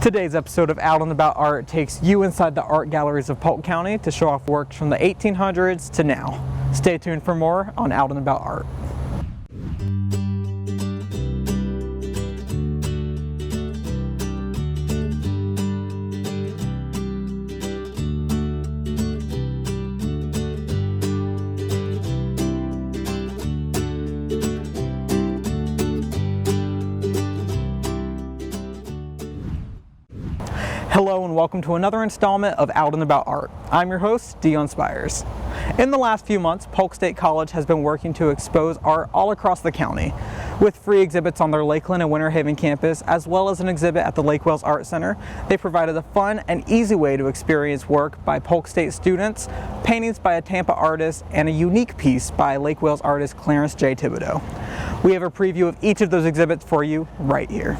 Today's episode of Out and About Art takes you inside the art galleries of Polk County to show off works from the 1800s to now. Stay tuned for more on Out and About Art. Hello and welcome to another installment of Out and About Art. I'm your host, Dion Spires. In the last few months, Polk State College has been working to expose art all across the county, with free exhibits on their Lakeland and Winter Haven campus, as well as an exhibit at the Lake Wales Art Center. They provided a fun and easy way to experience work by Polk State students, paintings by a Tampa artist, and a unique piece by Lake Wales artist Clarence J. Thibodeau. We have a preview of each of those exhibits for you right here.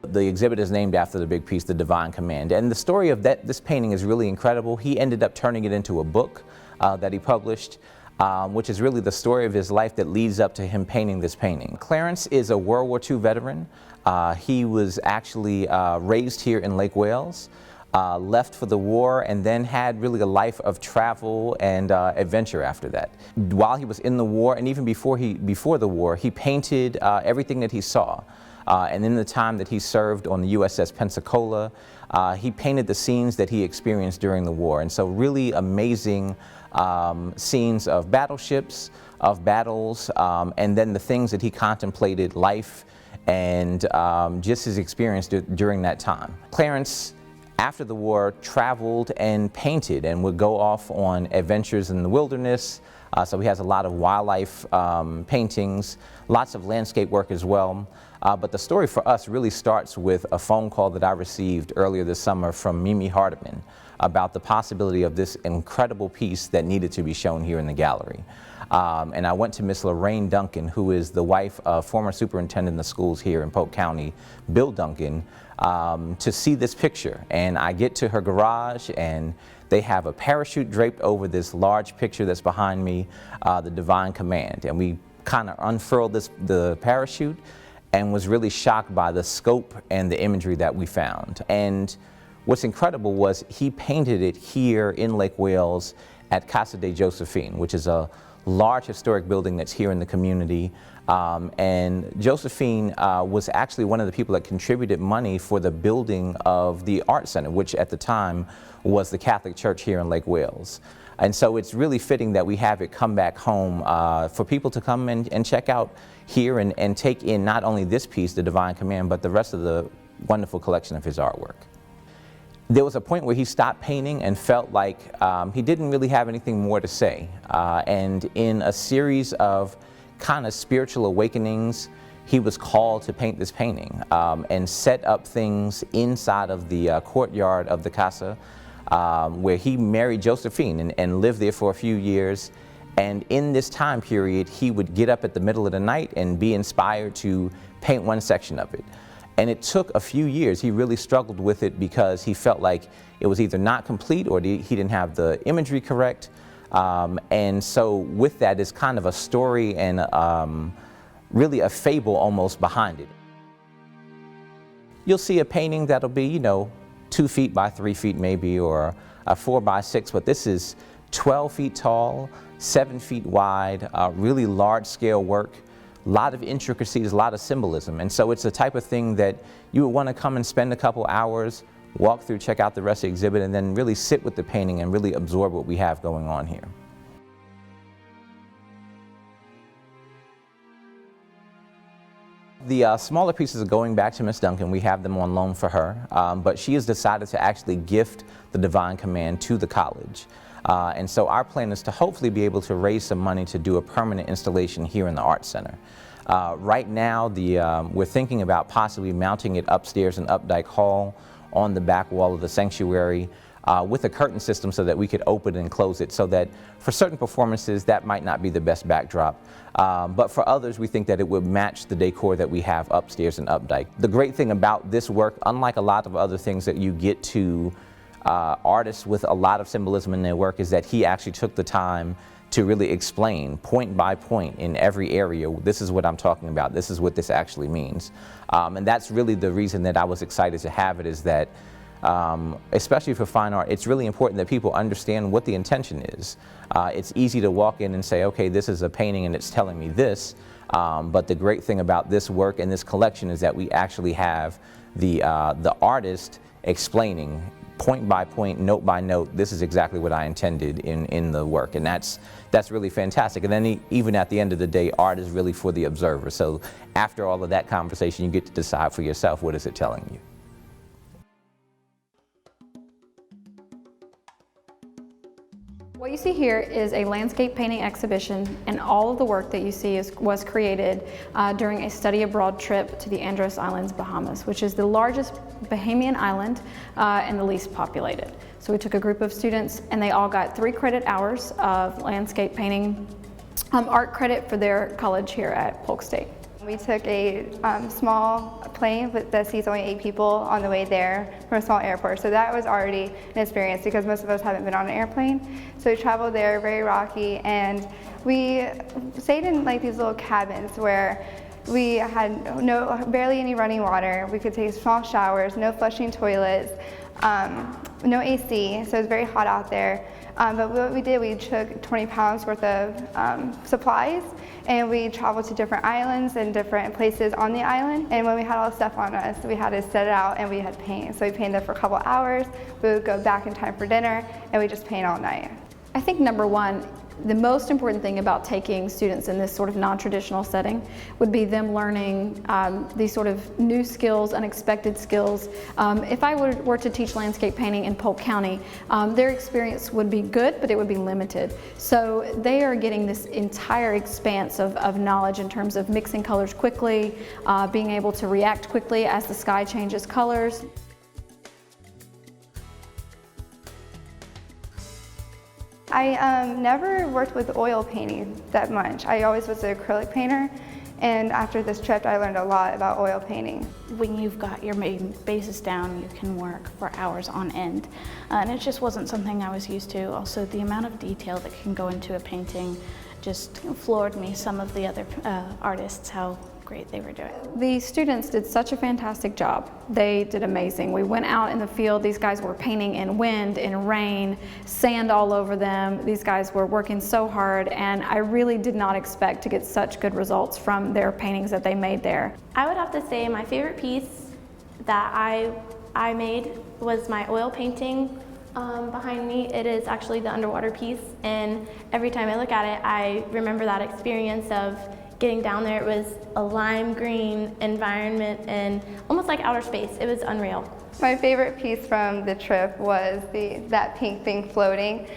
The exhibit is named after the big piece, The Divine Command. And the story of this painting is really incredible. He ended up turning it into a book that he published, which is really the story of his life that leads up to him painting this painting. Clarence is a World War II veteran. He was actually raised here in Lake Wales, left for the war, and then had really a life of travel and adventure after that. While he was in the war, and even before the war, he painted everything that he saw. And in the time that he served on the USS Pensacola, he painted the scenes that he experienced during the war. And so really amazing scenes of battleships, of battles, and then the things that he contemplated, life, and just his experience during that time. Clarence, after the war, traveled and painted and would go off on adventures in the wilderness. So he has a lot of wildlife paintings, lots of landscape work as well. But the story for us really starts with a phone call that I received earlier this summer from Mimi Hardiman about the possibility of this incredible piece that needed to be shown here in the gallery. And I went to Miss Lorraine Duncan, who is the wife of former superintendent of schools here in Polk County, Bill Duncan, to see this picture. And I get to her garage, and they have a parachute draped over this large picture that's behind me, The Divine Command. And we kind of unfurled the parachute and was really shocked by the scope and the imagery that we found. And what's incredible was he painted it here in Lake Wales at Casa de Josephine, which is a large historic building that's here in the community. And Josephine was actually one of the people that contributed money for the building of the Art Center, which at the time was the Catholic Church here in Lake Wales. And so it's really fitting that we have it come back home for people to come and check out here and take in not only this piece, The Divine Command, but the rest of the wonderful collection of his artwork. There was a point where he stopped painting and felt like he didn't really have anything more to say. And in a series of kind of spiritual awakenings, he was called to paint this painting and set up things inside of the courtyard of the Casa, where he married Josephine and lived there for a few years. And in this time period, he would get up at the middle of the night and be inspired to paint one section of it. And it took a few years. He really struggled with it because he felt like it was either not complete or he didn't have the imagery correct. And so with that is kind of a story and really a fable almost behind it. You'll see a painting that'll be, 2 feet by 3 feet maybe, or a 4 by 6, but this is 12 feet tall, 7 feet wide, really large scale work, a lot of intricacies, a lot of symbolism. And so it's the type of thing that you would want to come and spend a couple hours, walk through, check out the rest of the exhibit, and then really sit with the painting and really absorb what we have going on here. The smaller pieces are going back to Miss Duncan. We have them on loan for her, but she has decided to actually gift The Divine Command to the college. And so our plan is to hopefully be able to raise some money to do a permanent installation here in the Art Center. Right now, we're thinking about possibly mounting it upstairs in Updike Hall on the back wall of the sanctuary with a curtain system so that we could open and close it, so that for certain performances that might not be the best backdrop. But for others, we think that it would match the decor that we have upstairs in Updike. The great thing about this work, unlike a lot of other things that you get to artists with a lot of symbolism in their work, is that he actually took the time to really explain point by point in every area, this is what I'm talking about, this is what this actually means. And that's really the reason that I was excited to have it, is that especially for fine art, it's really important that people understand what the intention is. It's easy to walk in and say, okay, this is a painting and it's telling me this, but the great thing about this work and this collection is that we actually have the artist explaining point by point, note by note, this is exactly what I intended in the work, and that's really fantastic. And then even at the end of the day, art is really for the observer. So after all of that conversation, you get to decide for yourself, what is it telling you? What you see here is a landscape painting exhibition, and all of the work that you see was created during a study abroad trip to the Andros Islands, Bahamas, which is the largest Bahamian island and the least populated. So we took a group of students and they all got 3 credit hours of landscape painting art credit for their college here at Polk State. We took a small plane that seats only 8 people on the way there from a small airport. So that was already an experience because most of us haven't been on an airplane. So we traveled there, very rocky, and we stayed in like these little cabins where we had barely any running water. We could take small showers, no flushing toilets, no AC, so it was very hot out there. But what we did, we took 20 pounds worth of supplies, and we traveled to different islands and different places on the island. And when we had all the stuff on us, we had to set it out and we had paint. So we painted there for a couple hours. We would go back in time for dinner, and we just paint all night. I think number one, the most important thing about taking students in this sort of non-traditional setting would be them learning these sort of new skills, unexpected skills. If I were to teach landscape painting in Polk County, their experience would be good, but it would be limited. So they are getting this entire expanse of knowledge in terms of mixing colors quickly, being able to react quickly as the sky changes colors. I never worked with oil painting that much. I always was an acrylic painter, and after this trip I learned a lot about oil painting. When you've got your main basis down, you can work for hours on end, and it just wasn't something I was used to. Also, the amount of detail that can go into a painting just floored me. Some of the other artists, how great they were doing. The students did such a fantastic job. They did amazing. We went out in the field. These guys were painting in wind, in rain, sand all over them. These guys were working so hard, and I really did not expect to get such good results from their paintings that they made there. I would have to say my favorite piece that I made was my oil painting behind me. It is actually the underwater piece, and every time I look at it, I remember that experience of getting down there. It was a lime green environment and almost like outer space. It was unreal. My favorite piece from the trip was that pink thing floating.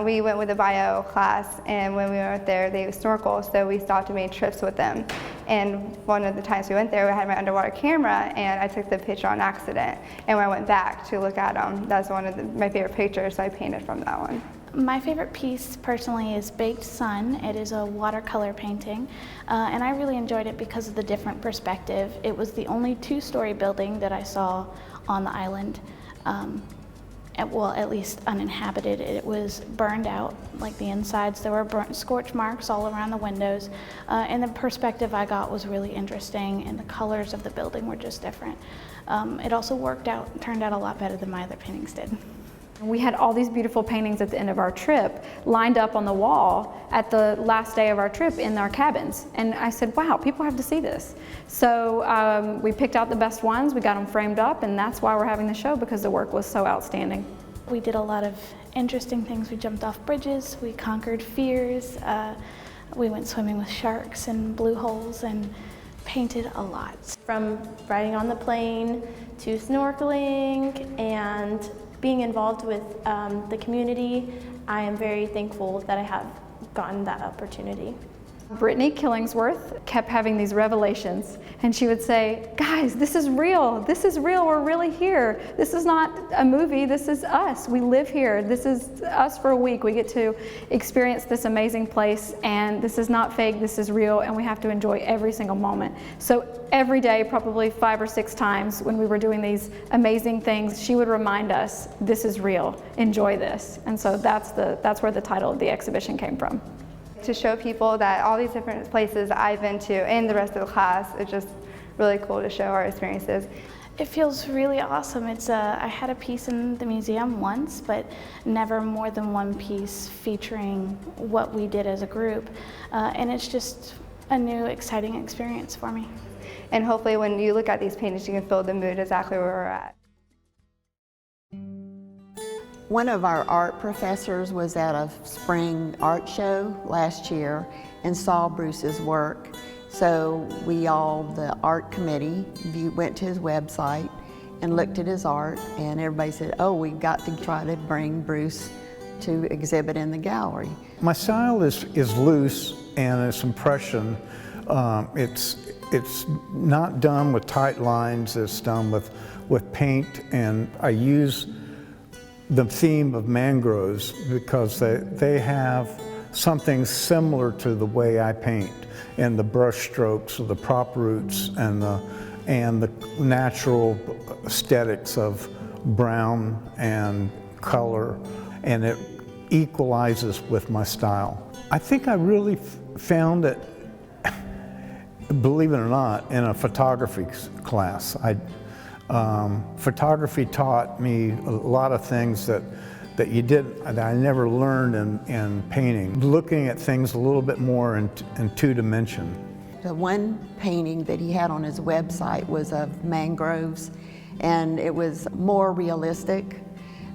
We went with a bio class, and when we went there, they snorkel, so we stopped and made trips with them. And one of the times we went there, we had my underwater camera, and I took the picture on accident. And when I went back to look at them, that's one of my favorite pictures, so I painted from that one. My favorite piece personally is Baked Sun. It is a watercolor painting, and I really enjoyed it because of the different perspective. It was the only 2-story building that I saw on the island, well, at least uninhabited. It was burned out, like the insides. There were scorch marks all around the windows, and the perspective I got was really interesting, and the colors of the building were just different. It also turned out a lot better than my other paintings did. We had all these beautiful paintings at the end of our trip lined up on the wall at the last day of our trip in our cabins. And I said, wow, people have to see this. So we picked out the best ones, we got them framed up, and that's why we're having the show, because the work was so outstanding. We did a lot of interesting things. We jumped off bridges, we conquered fears, we went swimming with sharks and blue holes, and painted a lot. From riding on the plane to snorkeling and being involved with the community, I am very thankful that I have gotten that opportunity. Brittany Killingsworth kept having these revelations, and she would say, guys, this is real, we're really here. This is not a movie, this is us, we live here, this is us for a week. We get to experience this amazing place, and this is not fake, this is real, and we have to enjoy every single moment. So every day, probably 5 or 6 times when we were doing these amazing things, she would remind us, this is real, enjoy this. And so that's where the title of the exhibition came from. To show people that all these different places I've been to and the rest of the class, it's just really cool to show our experiences. It feels really awesome. I had a piece in the museum once, but never more than one piece featuring what we did as a group. And it's just a new, exciting experience for me. And hopefully when you look at these paintings, you can feel the mood exactly where we're at. One of our art professors was at a spring art show last year and saw Bruce's work. So we all, the art committee, went to his website and looked at his art, and everybody said, oh, we've got to try to bring Bruce to exhibit in the gallery. My style is loose and it's impression. It's not done with tight lines, it's done with paint, and I use the theme of mangroves because they have something similar to the way I paint, and the brush strokes of the prop roots and the natural aesthetics of brown and color, and it equalizes with my style. I think I really found it, believe it or not, in a photography class. Photography taught me a lot of things that I never learned in painting. Looking at things a little bit more in 2 dimension. The one painting that he had on his website was of mangroves, and it was more realistic,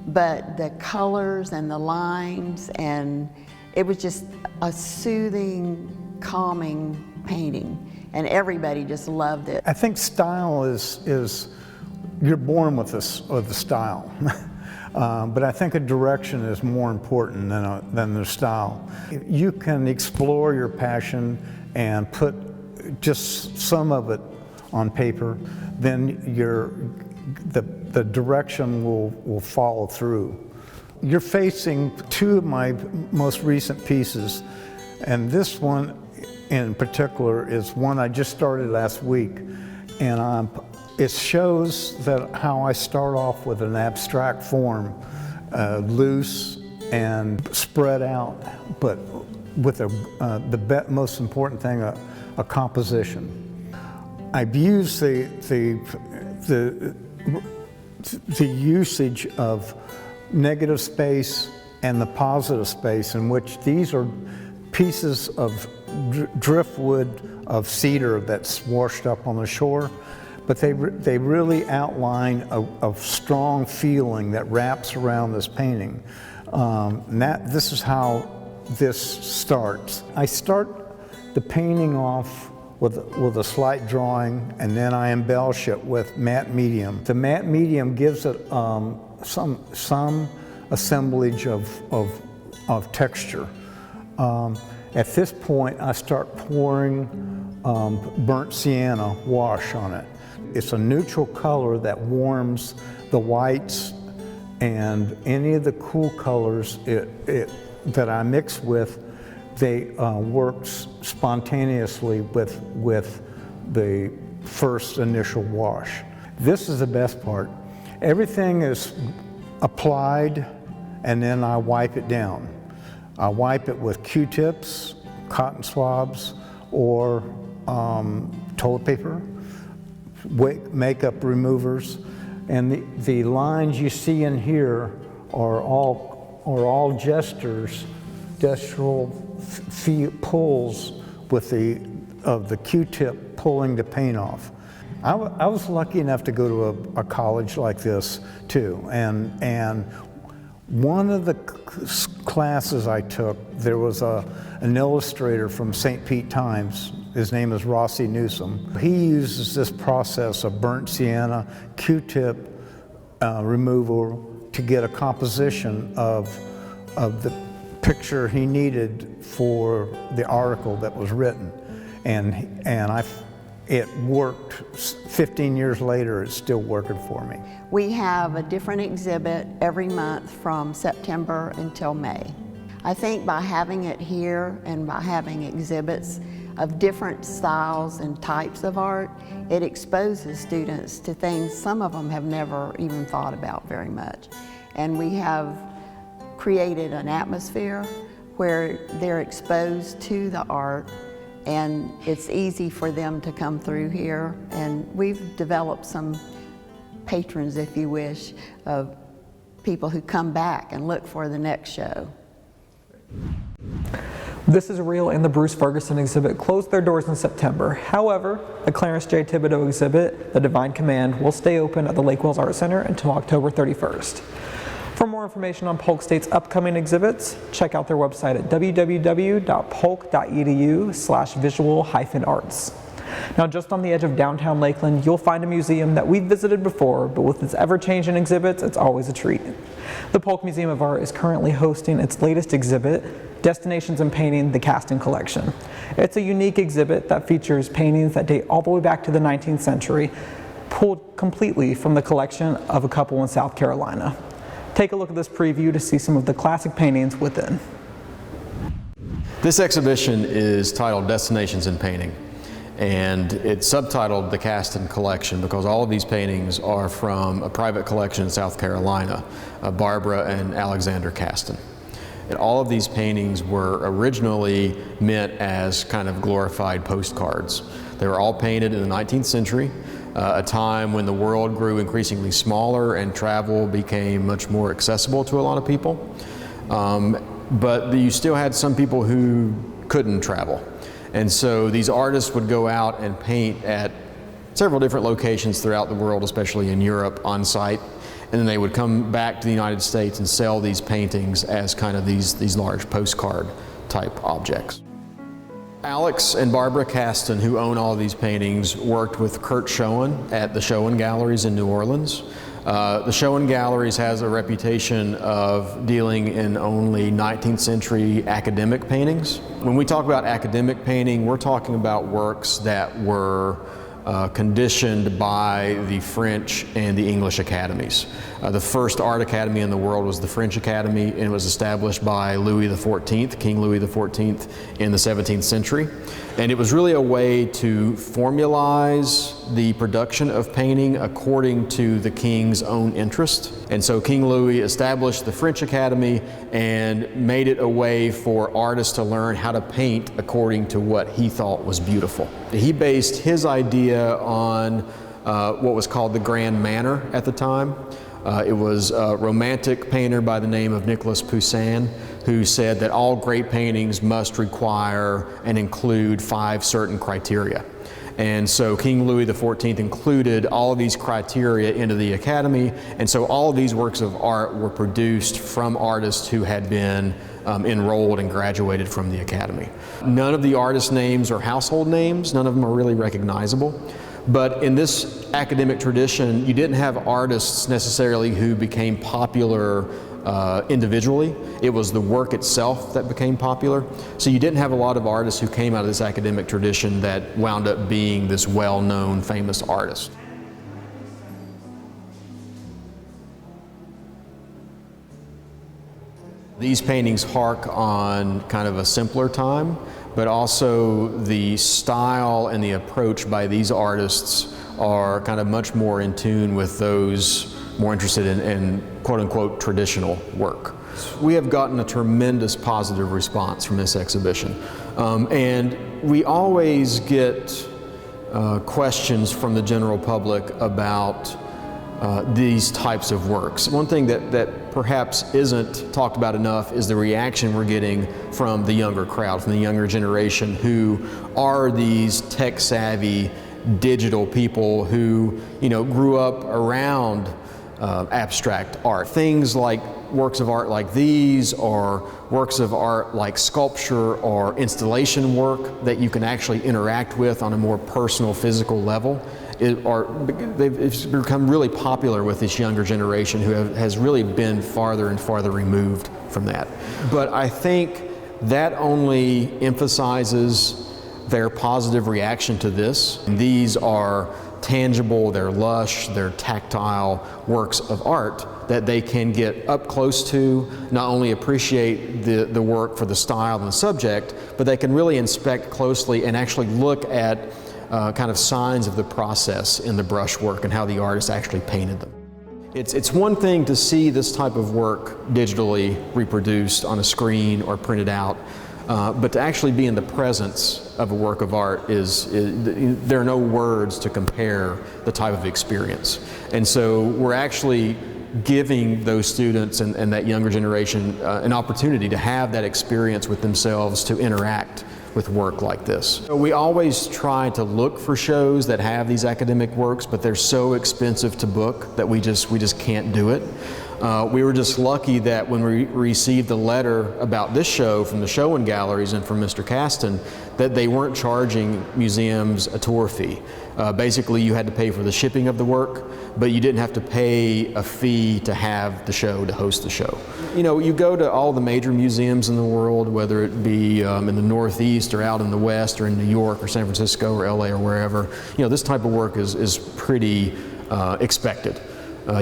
but the colors and the lines, and it was just a soothing, calming painting, and everybody just loved it. I think style is you're born with the style, but I think a direction is more important than the style. You can explore your passion and put just some of it on paper, then the direction will follow through. You're facing 2 of my most recent pieces, and this one in particular is one I just started last week, and it shows how I start off with an abstract form, loose and spread out, but with the most important thing, a composition. I've used the usage of negative space and the positive space, in which these are pieces of driftwood of cedar that's washed up on the shore. But they really outline a strong feeling that wraps around this painting. This is how this starts. I start the painting off with a slight drawing, and then I embellish it with matte medium. The matte medium gives it some assemblage of texture. At this point, I start pouring burnt sienna wash on it. It's a neutral color that warms the whites, and any of the cool colors that I mix with, they work spontaneously with the first initial wash. This is the best part. Everything is applied, and then I wipe it down. I wipe it with Q-tips, cotton swabs, or toilet paper, makeup removers, and the lines you see in here are all gestural pulls with the Q-tip pulling the paint off. I was lucky enough to go to a college like this too, and one of the classes I took, there was an illustrator from St. Pete Times. His name is Rossi Newsom. He uses this process of burnt sienna, Q-tip removal to get a composition of the picture he needed for the article that was written. It worked. 15 years later, it's still working for me. We have a different exhibit every month from September until May. I think by having it here and by having exhibits of different styles and types of art, it exposes students to things some of them have never even thought about very much. And we have created an atmosphere where they're exposed to the art, and it's easy for them to come through here. And we've developed some patrons, if you wish, of people who come back and look for the next show. This Is Real and the Bruce Ferguson exhibit closed their doors in September. However, the Clarence J. Thibodeau exhibit, The Divine Command, will stay open at the Lake Wales Art Center until October 31st. For more information on Polk State's upcoming exhibits, check out their website at www.polk.edu/visual-arts. Now, just on the edge of downtown Lakeland, you'll find a museum that we've visited before, but with its ever-changing exhibits, it's always a treat. The Polk Museum of Art is currently hosting its latest exhibit, Destinations in Painting, the Kasten Collection. It's a unique exhibit that features paintings that date all the way back to the 19th century, pulled completely from the collection of a couple in South Carolina. Take a look at this preview to see some of the classic paintings within. This exhibition is titled Destinations in Painting, and it's subtitled the Kasten Collection because all of these paintings are from a private collection in South Carolina, Barbara and Alexander Kasten. And all of these paintings were originally meant as kind of glorified postcards. They were all painted in the 19th century, a time when the world grew increasingly smaller and travel became much more accessible to a lot of people. But you still had some people who couldn't travel. And so these artists would go out and paint at several different locations throughout the world, especially in Europe, on site. And then they would come back to the United States and sell these paintings as kind of these large postcard type objects. Alex and Barbara Kasten, who own all of these paintings, worked with Kurt Schoen at the Schoen Galleries in New Orleans. The Schoen Galleries has a reputation of dealing in only 19th century academic paintings. When we talk about academic painting, we're talking about works that were conditioned by the French and the English academies. The first art academy in the world was the French Academy, and it was established by Louis XIV, King Louis XIV, in the 17th century. And it was really a way to formalize the production of painting according to the king's own interest. And so King Louis established the French Academy and made it a way for artists to learn how to paint according to what he thought was beautiful. He based his idea on what was called the Grand Manner at the time. It was a romantic painter by the name of Nicolas Poussin who said that all great paintings must require and include 5 certain criteria. And so King Louis XIV included all of these criteria into the Academy, and so all of these works of art were produced from artists who had been enrolled and graduated from the Academy. None of the artists' names are household names, none of them are really recognizable. But in this academic tradition, you didn't have artists necessarily who became popular individually. It was the work itself that became popular. So you didn't have a lot of artists who came out of this academic tradition that wound up being this well-known, famous artist. These paintings hark on kind of a simpler time, but also the style and the approach by these artists are kind of much more in tune with those more interested in quote-unquote traditional work. We have gotten a tremendous positive response from this exhibition. And we always get questions from the general public about these types of works. One thing that perhaps isn't talked about enough is the reaction we're getting from the younger crowd, from the younger generation, who are these tech-savvy digital people who grew up around abstract art. Things like works of art like these, or works of art like sculpture or installation work that you can actually interact with on a more personal, physical level, it's become really popular with this younger generation who has really been farther and farther removed from that. But I think that only emphasizes their positive reaction to this. These are tangible, they're lush, they're tactile works of art that they can get up close to, not only appreciate the work for the style and the subject, but they can really inspect closely and actually look at kind of signs of the process in the brushwork and how the artist actually painted them. It's one thing to see this type of work digitally reproduced on a screen or printed out, but to actually be in the presence of a work of art there are no words to compare the type of experience. And so we're actually giving those students and that younger generation an opportunity to have that experience with themselves, to interact with work like this. So we always try to look for shows that have these academic works, but they're so expensive to book that we just can't do it. We were just lucky that when we received the letter about this show from the show and galleries and from Mr. Kasten, that they weren't charging museums a tour fee. Basically, you had to pay for the shipping of the work, but you didn't have to pay a fee to have the show, to host the show. You know, you go to all the major museums in the world, whether it be in the Northeast or out in the West or in New York or San Francisco or LA or wherever, you know, this type of work is pretty expected.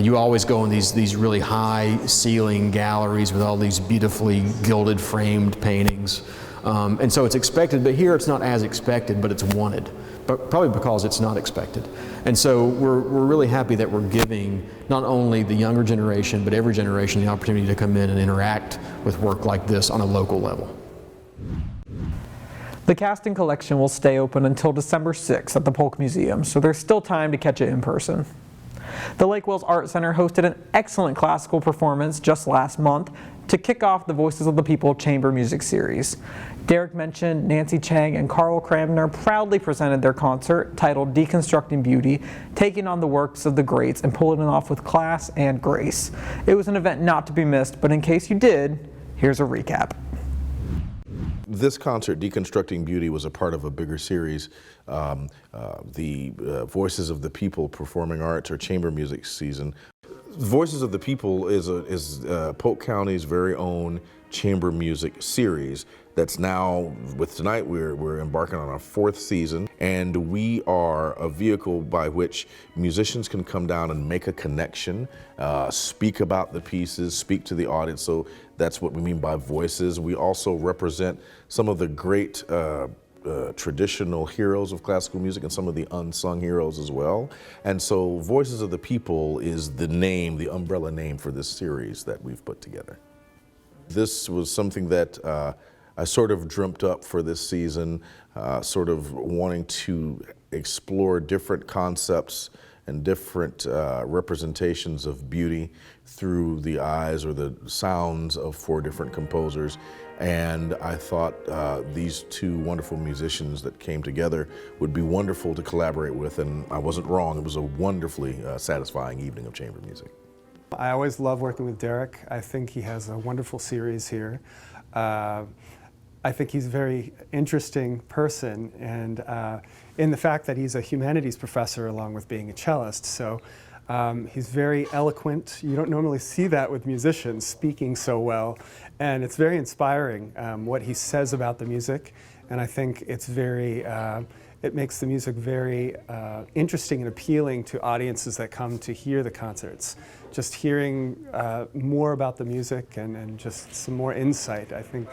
You always go in these really high ceiling galleries with all these beautifully gilded framed paintings. And so it's expected, but here it's not as expected, but it's wanted. But probably because it's not expected. And so we're really happy that we're giving not only the younger generation, but every generation the opportunity to come in and interact with work like this on a local level. The Kasten Collection will stay open until December 6th at the Polk Museum, so there's still time to catch it in person. The Lake Wales Art Center hosted an excellent classical performance just last month to kick off the Voices of the People Chamber Music Series. Derek Menchan, Nancy Chang, and Carl Cramner proudly presented their concert titled Deconstructing Beauty, taking on the works of the greats and pulling it off with class and grace. It was an event not to be missed, but in case you did, here's a recap. This concert, Deconstructing Beauty, was a part of a bigger series, the Voices of the People Performing Arts or Chamber Music Season. Voices of the People is Polk County's very own chamber music series that's now, with tonight, we're embarking on our 4th season, and we are a vehicle by which musicians can come down and make a connection, speak about the pieces, speak to the audience. So that's what we mean by voices. We also represent some of the great traditional heroes of classical music and some of the unsung heroes as well. And so Voices of the People is the name, the umbrella name for this series that we've put together. This was something that I sort of dreamt up for this season, sort of wanting to explore different concepts and different representations of beauty through the eyes or the sounds of 4 different composers. And I thought these 2 wonderful musicians that came together would be wonderful to collaborate with, and I wasn't wrong. It was a wonderfully satisfying evening of chamber music. I always love working with Derek. I think he has a wonderful series here. I think he's a very interesting person, and in the fact that he's a humanities professor along with being a cellist. So he's very eloquent. You don't normally see that with musicians speaking so well, and it's very inspiring what he says about the music, and I think it's very it makes the music very interesting and appealing to audiences that come to hear the concerts. Just hearing more about the music and just some more insight, I think,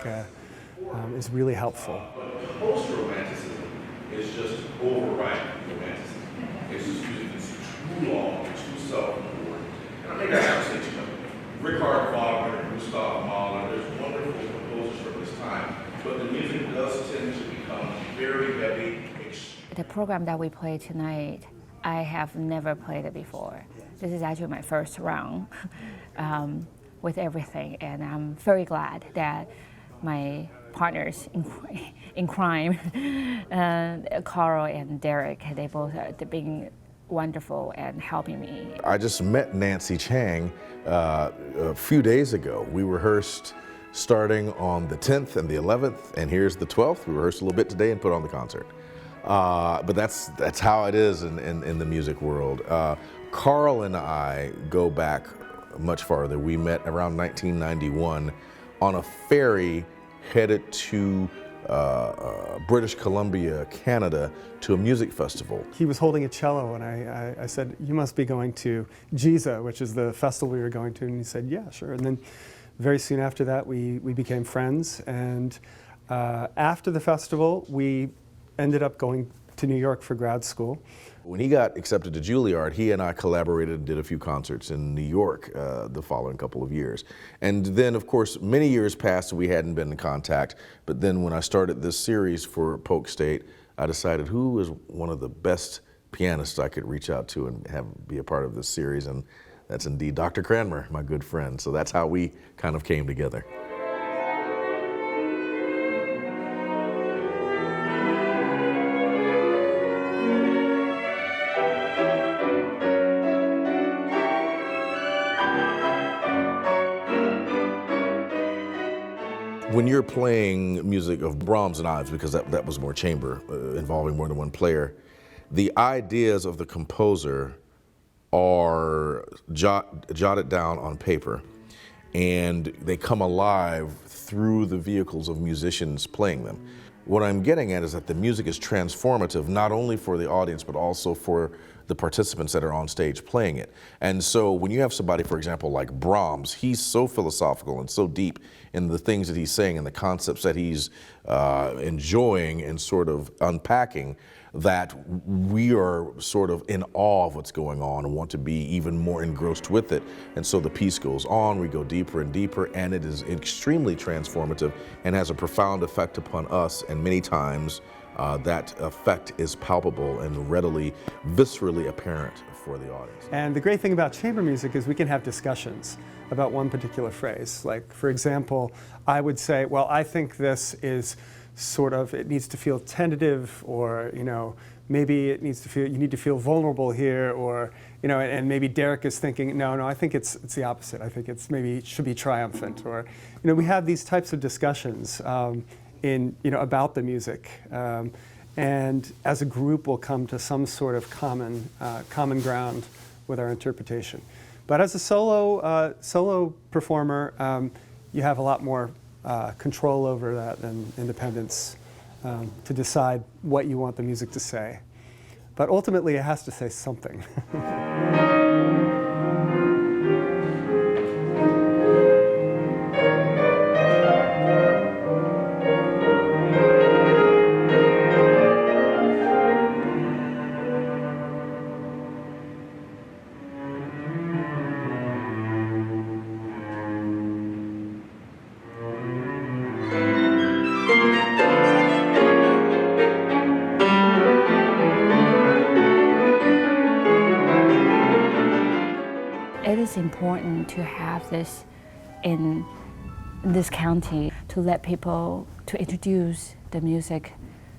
is really helpful. But post-romanticism is just overriding romanticism. It's just too long, too self-important. And I think I have to say too much. Richard Wagner, Gustav Mahler, there's wonderful composers from this time, but the music does tend to become very heavy. The program that we play tonight, I have never played it before. This is actually my first round with everything, and I'm very glad that my partners in crime, Carl and Derek, they've been wonderful and helping me. I just met Nancy Chang a few days ago. We rehearsed starting on the 10th and the 11th, and here's the 12th. We rehearsed a little bit today and put on the concert. But that's how it is in the music world. Carl and I go back much farther. We met around 1991 on a ferry headed to British Columbia, Canada, to a music festival. He was holding a cello, and I said, "You must be going to GIZA, which is the festival we were going to," and he said, "Yeah, sure." And then very soon after that, we became friends, and after the festival, we ended up going to New York for grad school. When he got accepted to Juilliard, he and I collaborated and did a few concerts in New York the following couple of years. And then, of course, many years passed and we hadn't been in contact. But then when I started this series for Polk State, I decided who is one of the best pianists I could reach out to and be a part of this series. And that's indeed Dr. Cranmer, my good friend. So that's how we kind of came together. When you're playing music of Brahms and Ives, because that was more chamber, involving more than one player, the ideas of the composer are jotted down on paper, and they come alive through the vehicles of musicians playing them. What I'm getting at is that the music is transformative, not only for the audience, but also for the participants that are on stage playing it. And so when you have somebody, for example, like Brahms, he's so philosophical and so deep in the things that he's saying and the concepts that he's enjoying and sort of unpacking, that we are sort of in awe of what's going on and want to be even more engrossed with it. And so the piece goes on, we go deeper and deeper, and it is extremely transformative and has a profound effect upon us, and many times that effect is palpable and readily, viscerally apparent for the audience. And the great thing about chamber music is we can have discussions about one particular phrase. Like, for example, I would say, well, I think this is sort of, it needs to feel tentative, or, you know, maybe it needs to feel, you need to feel vulnerable here, or, you know, and maybe Derek is thinking, no, I think it's the opposite. I think it's maybe it should be triumphant, or, you know, we have these types of discussions about the music, and as a group we'll come to some sort of common ground with our interpretation. But as a solo performer, you have a lot more control over that and independence to decide what you want the music to say. But ultimately it has to say something. It is important to have this in this county, to let people, to introduce the music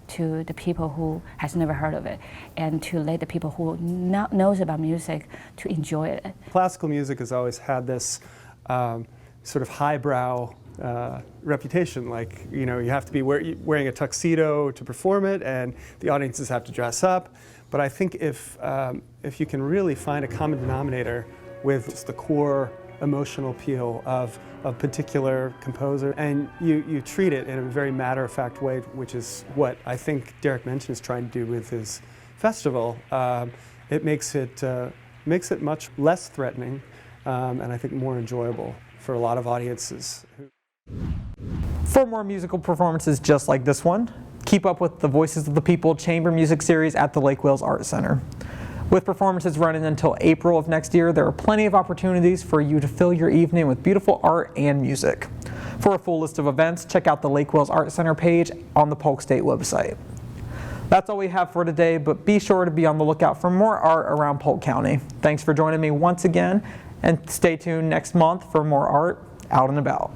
to the people who has never heard of it, and to let the people who knows about music to enjoy it. Classical music has always had this sort of highbrow reputation, like, you know, you have to be wearing a tuxedo to perform it, and the audiences have to dress up. But I think if you can really find a common denominator with just the core emotional appeal of a particular composer, and you treat it in a very matter-of-fact way, which is what I think Derek Menchan is trying to do with his festival, it makes it much less threatening, and I think more enjoyable for a lot of audiences. For more musical performances just like this one, keep up with the Voices of the People Chamber Music Series at the Lake Wales Art Center. With performances running until April of next year, there are plenty of opportunities for you to fill your evening with beautiful art and music. For a full list of events, check out the Lake Wales Art Center page on the Polk State website. That's all we have for today, but be sure to be on the lookout for more art around Polk County. Thanks for joining me once again, and stay tuned next month for more art out and about.